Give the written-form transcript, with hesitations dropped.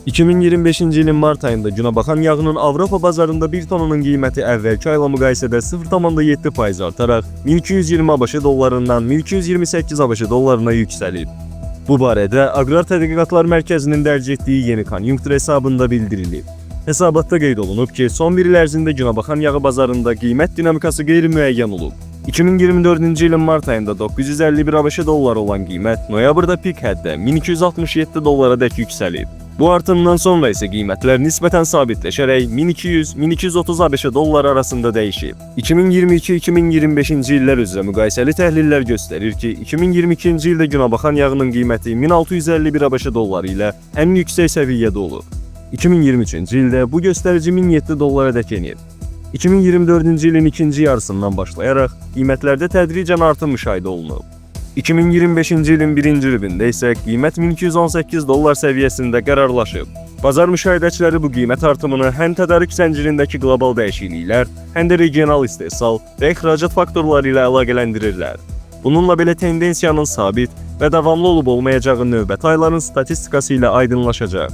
2025-ci ilin mart ayında Günəbaxan yağının Avropa bazarında 1 tonunun qiyməti əvvəlki ayla müqayisədə 0,7% artaraq 1220 ABŞ dollarından 1228 ABŞ dollarına yüksəlib. Bu barədə Aqrar Tədqiqatlar Mərkəzinin dərc etdiyi yeni konjunktur hesabında bildirilib. Hesabatda qeyd olunub ki, son bir il ərzində Günəbaxan yağı bazarında qiymət dinamikası qeyri-müəyyən olub. 2024-cü ilin mart ayında 951 ABŞ dolları olan qiymət noyabrda pik həddə 1267 dollara-dək yüksəlib. Bu artımdan sonra isə qiymətlər nisbətən sabitləşərək 1200-1230 ABŞ dolları arasında dəyişib. 2022-2025-ci illər üzrə müqayisəli təhlillər göstərir ki, 2022-ci ildə Günəbaxan yağının qiyməti 1651 ABŞ dolları ilə ən yüksək səviyyədə olub. 2023-cü ildə bu göstərici 1007 dollara-dək enib. 2024-cü ilin ikinci yarısından başlayaraq qiymətlərdə tədricən artım müşahidə olunub. 2025-ci ilin birinci rübündə isə qiymət 1218 dollar səviyyəsində qərarlaşıb. Bazar müşahidəçiləri bu qiymət artımını həm tədarük zəncirindəki qlobal dəyişikliklər, həm də regional istehsal və ixracat faktorları ilə əlaqələndirirlər. Bununla belə tendensiyanın sabit və davamlı olub-olmayacağı növbəti ayların statistikası ilə aydınlaşacaq.